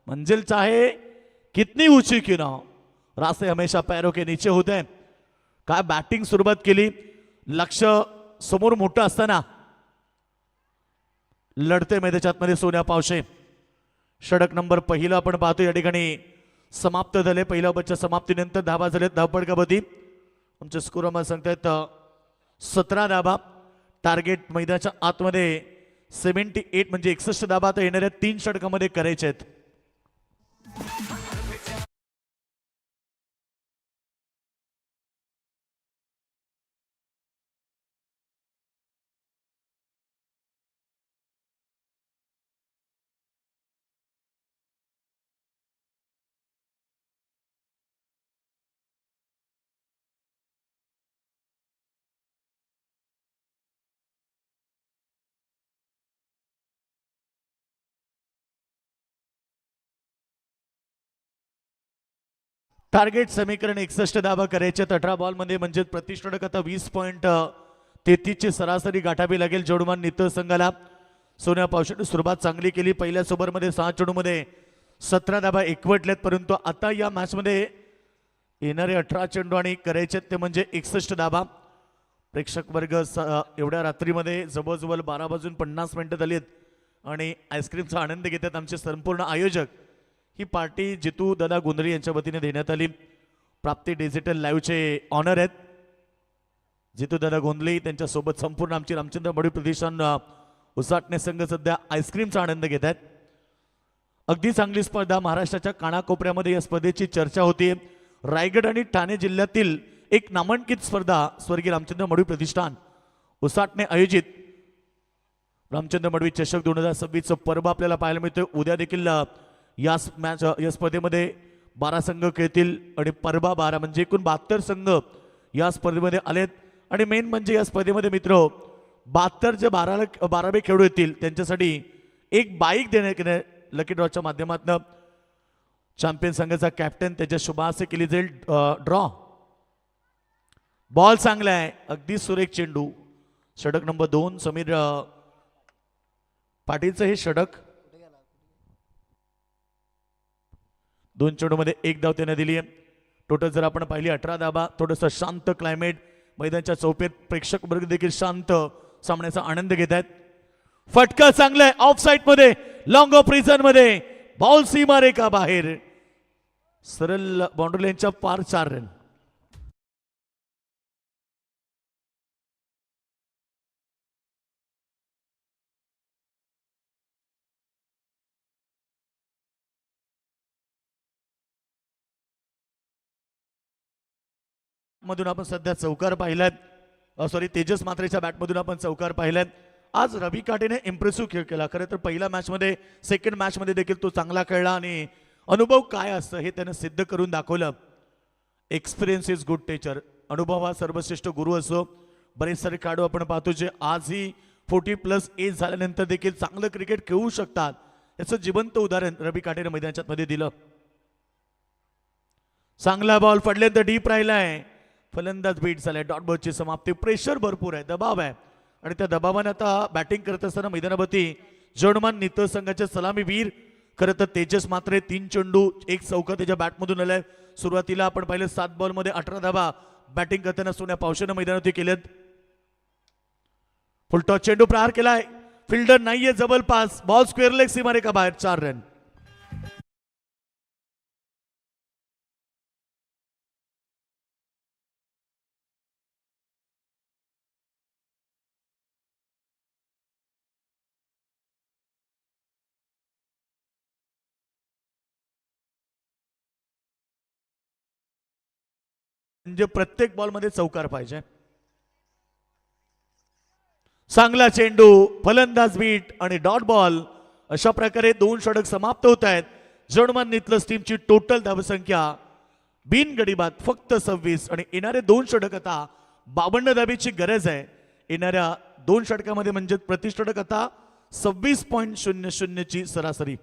मंजिल चाहे कितनी ऊंची क्यों ना हो, रास्ते हमेशा पैरों के नीचे होते हैं. काय बॅटिंग सुरुवात केली, लक्ष समोर मोठं असताना लढते मैदानामध्ये सोन्या पावशे. षटक नंबर पहिला आपण पाहतो या ठिकाणी समाप्त झाले. पहिल्या ओव्हरच्या समाप्तीनंतर धावा झालेत धावपडकावरती. आमचे स्कोर आम्हाला सांगतायत 17 धावा. टार्गेट मैदानाच्या आतमध्ये 78 म्हणजे 61 धावा आता येणाऱ्या 3 षटकामध्ये करायचे आहेत. टार्गेट समीकरण 61 धावा करायचे 18 बॉल मध्ये, म्हणजे प्रति षटक आता 20.33 ची सरासरी गाठावी लागेल जोडमान नितळ संघाला. सोन्या पावशेने सुरुवात चांगली केली. पहिल्या ओव्हरमध्ये 6 चेंडूमध्ये 17 धावा एकवटल्यात, परंतु आता या मॅच मध्ये येणारे 18 चेंडू आणि करायचे ते म्हणजे 61 धावा. प्रेक्षक वर्ग एवढ्या रात्रीमध्ये जवळजवळ 12:50 झालीत आणि आईस्क्रीमचा आनंद घेतात आमचे संपूर्ण आयोजक. ही पार्टी जितू दादा गोंधळी यांच्या वतीने देण्यात आली. प्राप्ती डिजिटल लाईव्हचे ऑनर आहेत जितू दादा गोंधळी, त्यांच्या सोबत संपूर्ण आमची रामचंद्र मडवी प्रतिष्ठान उसाटणे संघ सध्या आईस्क्रीमचा आनंद घेत आहेत. अगदी चांगली स्पर्धा. महाराष्ट्राच्या कानाकोपऱ्यामध्ये या स्पर्धेची चर्चा होती. रायगड आणि ठाणे जिल्ह्यातील एक नामांकित स्पर्धा स्वर्गीय रामचंद्र मडवी प्रतिष्ठान उसाटणे आयोजित रामचंद्र मडवी चषक 2026 पर्व आपल्याला पाहायला मिळतोय. उद्या देखील या स्पर्धेमध्ये 12 संघ खेळतील आणि परवा 12 म्हणजे एकूण 72 संघ या स्पर्धेमध्ये आलेत. आणि मेन म्हणजे या स्पर्धेमध्ये मित्र 72 जे 12वे खेळाडू येतील त्यांच्यासाठी एक बाईक देण्यात लकी ड्रॉच्या माध्यमातून चॅम्पियन संघाचा कॅप्टन त्याच्या शुभासे केली जाईल ड्रॉ. बॉल चांगला आहे, अगदी सुरेख चेंडू. षटक नंबर 2 समीर पाटीलचं हे षटक. 2 चेंडूमध्ये 1 धाव त्याने दिली आहे. टोटल जर आपण पाहिली 18 धावा. थोडंसं शांत क्लायमेट मैदानाच्या चौपेत, प्रेक्षक वर्ग देखील शांत सामन्याचा आनंद घेत आहेत. फटका चांगला आहे ऑफ साइड मध्ये, लॉंग ऑफ रिझन मध्ये, बॉल सीमारेखा बाहेर, सरळ बाउंड्री लाईनच्या पार 4 रन. मधून आपण सध्या चौकार पाहिलाय. सॉरी, तेजस मात्रेच्या बॅटमधून आपण चौकार पाहिलाय. आज रवी काटेने इम्प्रेसिव्ह खेळ केला. खरं तर पहिल्या मॅच मध्ये, सेकंड मॅच मध्ये देखील तो चांगला खेळला आणि अनुभव काय असतं हे त्याने सिद्ध करून दाखवलं. Experience is good teacher. अनुभव हा सर्वश्रेष्ठ गुरु असतो. बरेच सारे खेळाडू आपण पाहतो जे आजही 40+ एज झाल्यानंतर देखील चांगलं क्रिकेट खेळू शकतात. याचं जिवंत उदाहरण रवी काटेने मैदानाच्या मध्ये दिलं. चांगला बॉल पडले तर डीप राहिलाय. फलंदाज बीट झालाय. डॉट बॉलची समाप्ती. प्रेशर भरपूर आहे, दबाव आहे आणि त्या दबावाने आता बॅटिंग करत असताना मैदानावरती जर्मन नितळ संघाचे सलामीवीर खरं तर तेजस मात्रे 3 चेंडू 1 चौका त्याच्या बॅटमधून आलाय. सुरुवातीला आपण पाहिलं 7 बॉलमध्ये 18 धावा बॅटिंग करताना सोन्या पावशेनं मैदानावरती केलेत. फुलटॉस चेंडू प्रहार केलाय, फिल्डर नाहीये, जबल पास, बॉल स्क्वेअर लेग सीमारेखा बाहेर, 4 रन. म्हणजे प्रत्येक बॉलमध्ये चौकार पाहिजे. चांगला चेंडू, फलंदाज बीट आणि डॉट बॉल. अशा प्रकारे 2 षटक समाप्त होत आहेत. जर्मन नितलस टीमची टोटल धावसंख्या बिनगडी बाद फक्त 26 आणि येणारे 2 षटक आता 52 धाबेची गरज आहे. येणाऱ्या 2 षटकामध्ये म्हणजे प्रति षटक आता 26.00 ची सरासरी.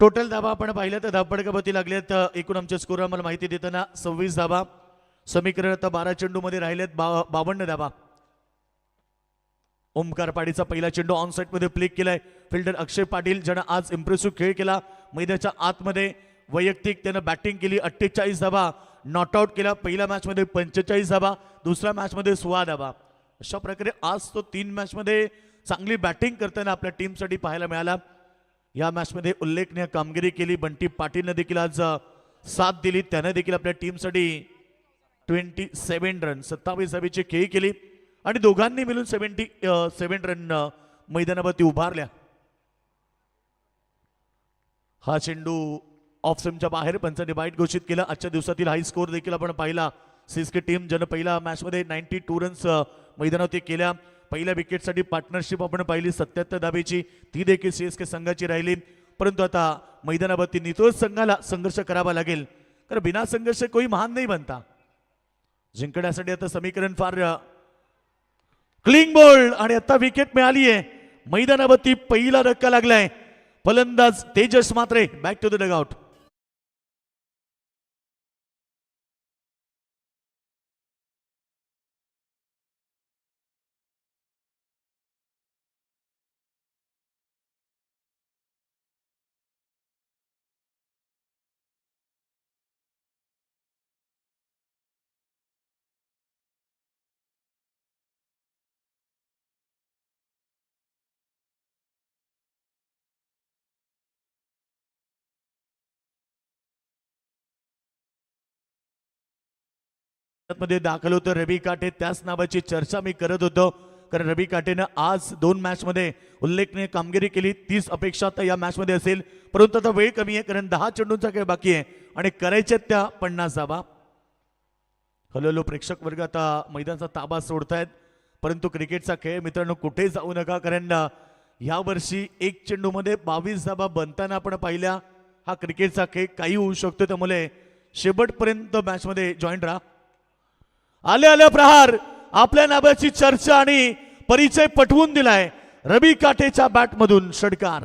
टोटल धाबा आपण पाहिलं तर धावपडकावरती लागलेत. एकूण आमचे स्कोर आम्हाला माहिती देताना 26 धाबा. समीकरण आता 12 चेंडू मध्ये राहिलेत 52 धाबा. ओमकार पाडीचा पहिला चेंडू ऑन साइड मध्ये प्ले केलाय. फिल्डर अक्षय पाटील ज्यानं आज इम्प्रेसिव्ह खेळ केला. मैदानाच्या आतमध्ये वैयक्तिक त्यानं बॅटिंग केली. 48 धाबा नॉट आउट केला. पहिल्या मॅच मध्ये 45 धाबा, दुसऱ्या मॅच मध्ये 16 धाबा. अशा प्रकारे आज तो 3 मॅच मध्ये चांगली बॅटिंग करताना आपल्या टीमसाठी पाहायला मिळाला. या मॅच मध्ये उल्लेखनीय कामगिरी केली. बंटी पाटीलने देखील आज साथ दिली. त्याने देखील आपल्या टीमसाठी 27 रन 27 धाबेची खेळी केली आणि दोघांनी मिळून 77 रन मैदानावरती उभारल्या. हा चेंडू ऑफ स्टंपच्या बाहेर पंचांनी वाईट घोषित केला. आजच्या दिवसातील हाय स्कोर देखील आपण पाहिला. सीएसके टीम ज्यानं पहिल्या मॅच मध्ये 92 रन्स मैदानावरती केल्या. पहिल्या विकेटसाठी पार्टनरशिप आपण पाहिली 77 धाबेची, ती देखील सीएसके संघाची राहिली. परंतु आता मैदानावरती नितोष संघाला संघर्ष करावा लागेल, कारण बिना संघर्ष कोई महान नाही बनता. जिंकण्यासाठी आता समीकरण फार क्लीन बॉल आणि आता विकेट मिळाली आहे. मैदानावरती पहिला धक्का लागलाय. फलंदाज तेजस मात्रे बॅक टू द डगआउट. मध्ये दाखल होतं रवी काटे. त्याच नावाची चर्चा मी करत होतो, कारण रवी काटेनं आज 2 मॅच मध्ये उल्लेखनीय कामगिरी केली. 30 अपेक्षा तर या मॅच मध्ये असेल, परंतु आता वेळ कमी आहे, कारण 10 चेंडूंचा खेळ बाकी आहे आणि करायचे त्या 50 धाबा. हलोलो प्रेक्षक वर्ग आता मैदानाचा ताबा सोडतायत, परंतु क्रिकेटचा खेळ मित्रांनो कुठे जाऊ नका, कारण या वर्षी 1 चेंडू मध्ये 22 धाबा बनताना आपण पाहिल्या. हा क्रिकेटचा खेळ काही होऊ शकतो, त्यामुळे शेवटपर्यंत मॅच मध्ये जॉईन राहा. आल्या प्रहार आपल्या नावाची चर्चा आणि परिचय पटवून दिलाय. रवी काटेच्या बॅट मधून षटकार.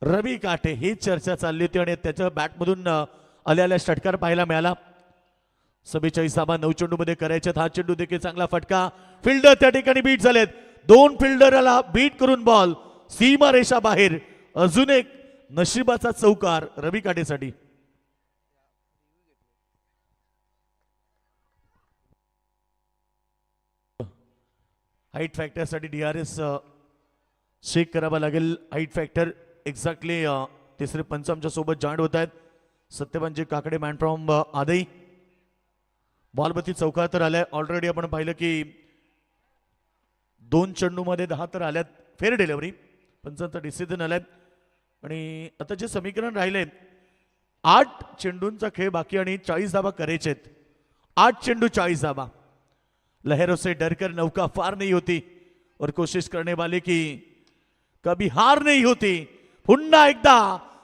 रवी काटे ही चर्चा चालली होती आणि त्याच्या बॅटमधून आलेला षटकार पाहायला मिळाला. 47 धाबा 9 चेंडू मध्ये करायचे. हा चेंडू देखील चांगला फटका. फिल्डर त्या ठिकाणी बीट झालेत. 2 फिल्डरला बीट करून बॉल सीमा रेषा बाहेर. अजून एक नशिबाचा चौकार रवी काटेसाठी. हाईट फॅक्टरसाठी DRS चेक करावा लागेल. हाईट फॅक्टर एक्झॅक्टली तिसरे पंच आमच्या सोबत जॉईंट होत आहेत. सत्यवानजी काकडे मॅन फ्रॉम आदई. बॉलवरती चौकार तर आलाय. ऑलरेडी आपण पाहिलं की 2 चेंडूमध्ये 10 तर आल्यात. फेअर डिलिव्हरी पंचांचा डिसिजन आलाय. आणि आता जे समीकरण राहिले 8 चेंडूंचा खेळ बाकी आणि 40 धाबा करायचे आहेत. 8 चेंडू 40 धाबा. लहरों से डरकर नौका पार नहीं होती और कोशिश करने वाले की कभी हार नहीं होती. पुन्हा एकदा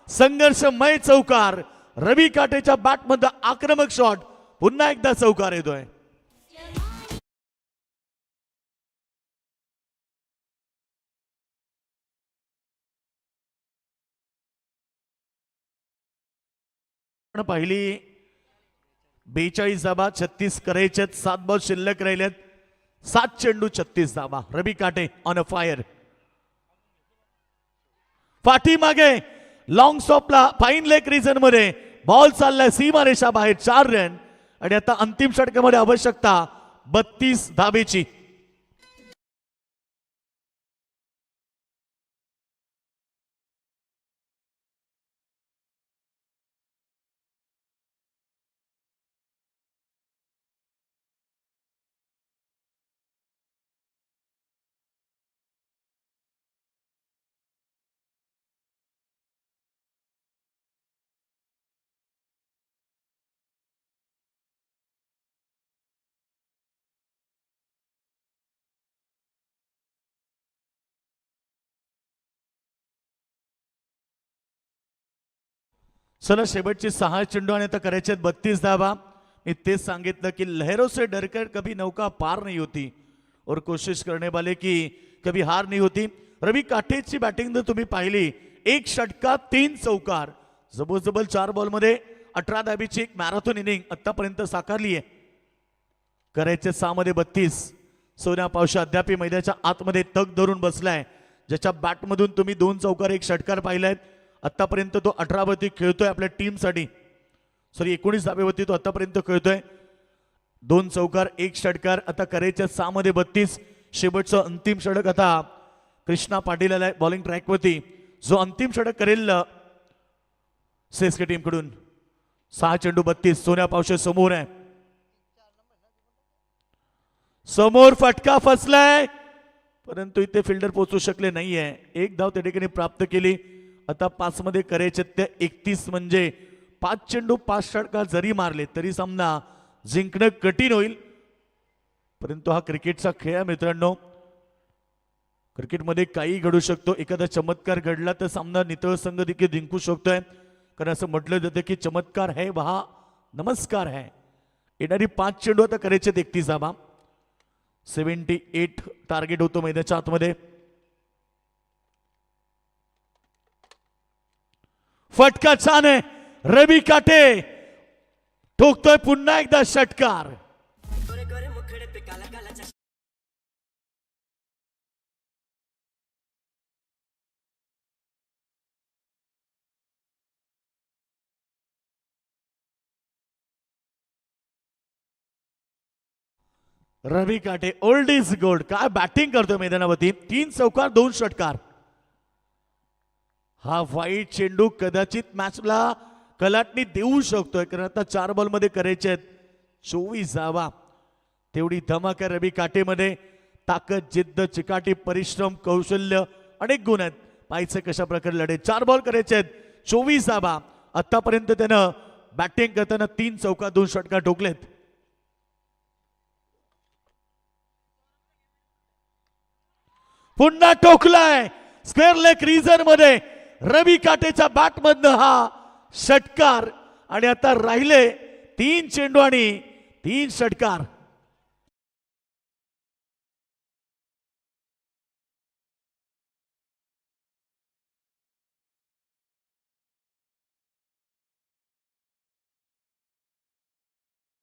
संघर्षमय चौकार रवी काटेच्या बॅटमध्ये. आक्रमक शॉट. पुन्हा एकदा चौकार येतोय. पहिली 42 धाबा 36 करायचे. 7 बॉल शिल्लक राहिलेत. 7 चेंडू 36 धाबा. रवी काटे ऑन अ फायर. पाठीमागे लॉंग स्टॉपला फाईन लेग रिजन मध्ये बॉल चाललाय सीमारेषा बाहेर. 4 रन. आणि आता अंतिम षटकामध्ये आवश्यकता 32 धावेची. चला शेवटचे 6 चेंडू आणि आता करायचे 32 धावा. मी तेच सांगितलं की लहरों से डरकर कभी नौका पार नहीं होती और कोशिश करने वाले की कभी हार नहीं होती. रवी काटेची बॅटिंग जर तुम्ही पाहिली 1 षटका 3 चौकार. जबरजबल 4 बॉल मध्ये 18 धाबीची एक मॅरेथॉन इनिंग आतापर्यंत साकारली आहे. करायचे 6 मध्ये 32. सोन्या पावशा अद्याप मैदानाच्या आतमध्ये तग धरून बसलाय. ज्याच्या बॅटमधून तुम्ही 2 चौकार 1 षटकार पाहिलाय. आतापर्यंत तो 18 वरती खेळतोय आपल्या टीमसाठी. सॉरी 19 धाब्यावरती तो आतापर्यंत खेळतोय. 2 चौकार 1 षटकार. आता करायच्या 6 मध्ये 32. शेवटचं अंतिम षटक आता कृष्णा पाटील आलाय बॉलिंग ट्रॅकवरती. जो अंतिम षटक करेल सीएसके टीम कडून. 6 चेंडू 32. सोन्या पावशे समोर आहे. समोर फटका फसलाय परंतु इथे फिल्डर पोहोचू शकले नाहीये. 1 धाव त्या ठिकाणी प्राप्त केली. आता 5 मध्ये करायचे ते 31. म्हणजे 5 चेंडू 5 षटकार जरी मारले तरी सामना जिंकणं कठीण होईल. परंतु हा क्रिकेटचा खेळ आहे मित्रांनो. क्रिकेटमध्ये काही घडू शकतो. एखादा चमत्कार घडला तर सामना नितळ संघ देखील जिंकू शकतोय. कारण असं म्हटलं जातं की चमत्कार है वहा नमस्कार है. येणारी 5 चेंडू आता करायचे 31 धावा. 78 टार्गेट होतो मैदानाच्या आतमध्ये. फटका छान आहे. रवी काटे ठोकतोय पुन्हा एकदा षटकार. रवी काटे ओल्ड इज गोल्ड. काय बॅटिंग करतोय मैदानावरती. 3 चौकार 2 षटकार. हा वाईट चेंडू कदाचित मॅचला कलाटणी देऊ शकतोय. कारण आता 4 बॉल मध्ये करायचे आहेत 24 धावा. तेवढी धमाका रवी काटेमध्ये. ताकद जिद्द चिकाटी परिश्रम कौशल्य अनेक गुण आहेत. पाहायचं कशा प्रकारे लढे. 4 बॉल करायचे आहेत 24 धावा. आतापर्यंत त्यानं बॅटिंग करताना 3 चौकार 2 षटकार ठोकलेत. पुन्हा टोकलाय स्क्वेअर लेग रिजन मध्ये. रवी काटेच्या बॅट मधनं हा षटकार. आणि आता राहिले 3 चेंडू आणि 3 षटकार.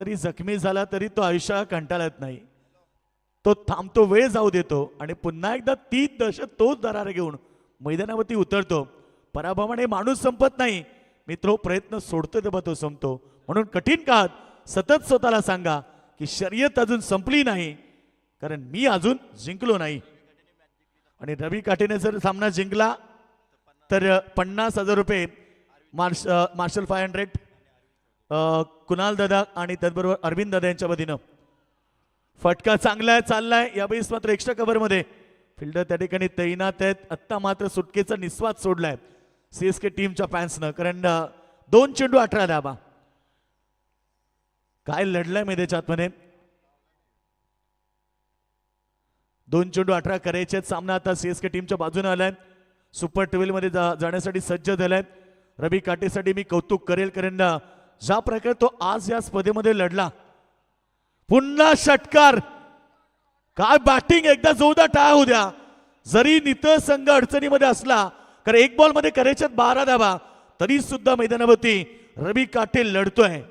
तरी जखमी झाला तरी तो आयुष्यात कंटाळत नाही. तो थांबतो वेळ जाऊ देतो आणि पुन्हा एकदा 3 दशक तोच दरार घेऊन मैदानावरती उतरतो. पराभवाने माणूस संपत नाही मित्रो, प्रयत्न सोडतो तेव्हा तो संपतो. म्हणून कठीण काळात सतत स्वतःला सांगा की शर्यत अजून संपली नाही, कारण मी अजून जिंकलो नाही. आणि रवी काटेने जर सामना जिंकला तर 50,000 रुपये मार्शल 500 कुणाल दादा आणि त्याचबरोबर अरविंद दादा यांच्या वतीनं. फटका चांगला आहे, चाललाय यावेळेस मात्र एक्स्ट्रा कव्हर मध्ये फिल्डर त्या ठिकाणी तैनात आहेत. आत्ता मात्र सुटकेचा निस्वाद सोडलाय सीएसके टीमच्या फॅन्सनं, कारण 2 चेंडू 18 धाबा. काय लढलाय मैदानाच्या आतमध्ये. 2 चेंडू 18 करायचे. सामना आता सीएसके टीमच्या बाजूने आलाय. सुपर 12 मध्ये जाण्यासाठी सज्ज झालाय. रवी काटेसाठी मी कौतुक करेल, कारण ज्या प्रकारे तो आज या स्पर्धेमध्ये लढला. पुन्हा षटकार, काय बॅटिंग, एकदा जोरदार टाळ्या होऊ द्या. जरी नितळ संघ अडचणीमध्ये असला, कारण 1 बॉल मध्ये करायच्यात 12 धावा, तरी सुद्धा मैदानावरती रवी काटे लढतोय.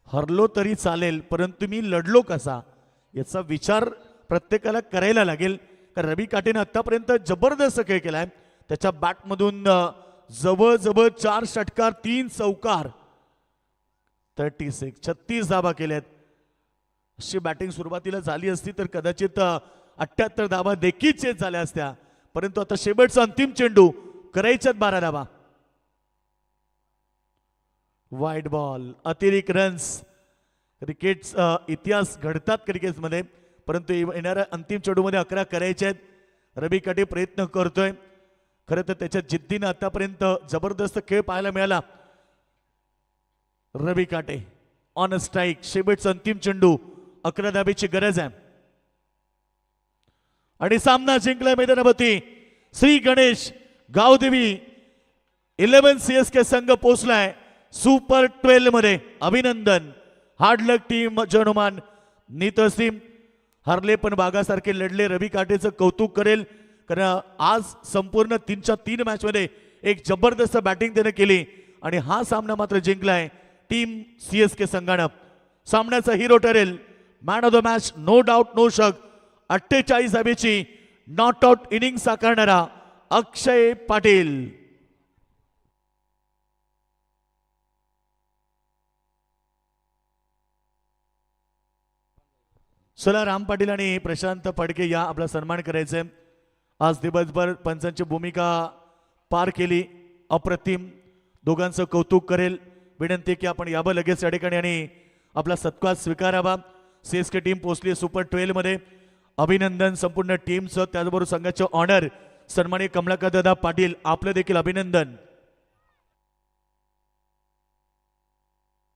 हरलो तरी चालेल, परंतु मी लढलो कसा याचा विचार प्रत्येकाला करायला लागेल. कारण रवी काटेने आतापर्यंत जबरदस्त खेळ केलाय. त्याच्या बॅटमधून जवळजवळ 4 षटकार 3 चौकार 36 धावा केल्यात. अशी बॅटिंग सुरुवातीला झाली असती तर कदाचित 78 धावा देखील चेस झाल्या असत्या, परंतु आता शेवटचा अंतिम चेंडू करायच्यात 12 धावा. वाईड बॉल, अतिरिक्त रन्स. क्रिकेट इतिहास घडतात क्रिकेटमध्ये, परंतु येणाऱ्या अंतिम चेंडूमध्ये 11 करायचे आहेत. रवी काटे प्रयत्न करतोय. खरं तर त्याच्या जिद्दीनं आतापर्यंत जबरदस्त खेळ पाहायला मिळाला. रवी काटे ऑन स्ट्राईक. शेवटचा अंतिम चेंडू, 11 धाबेची गरज आहे. आणि सामना जिंकलाय मैदानावरती श्री गणेश गावदेवी 11 सीएसके संघ पोहोचलाय सुपर 12 मध्ये. अभिनंदन. हार्ड लक टीम जनुमान. नीतसिम हरले पण बागासारखे लढले. रवी काटेचं कौतुक करेल, कारण आज संपूर्ण 3च्या 3 मॅच मध्ये एक जबरदस्त बॅटिंग त्याने केली आणि हा सामना मात्र जिंकलाय टीम सीएसके संघानं. सामन्याचा हिरो ठरेल, man of the match, no doubt no शक. 48 धावेची नॉट आउट इनिंग साकारणारा अक्षय पाटील. चला, राम पाटील आणि प्रशांत फडके या आपला सन्मान करायचंय. आज दिवसभर पंचांची भूमिका पार केली, अप्रतिम. दोघांचं कौतुक करेल. विनंती की आपण यावं लगेच या ठिकाणी आणि आपला सत्कार स्वीकारावा. सीएसके टीम पोहोचली सुपर 12 मध्ये. अभिनंदन संपूर्ण टीमचं. त्याचबरोबर संघाचे ऑनर सन्माननीय कमलाकर दादा पाटील, आपलं देखील अभिनंदन.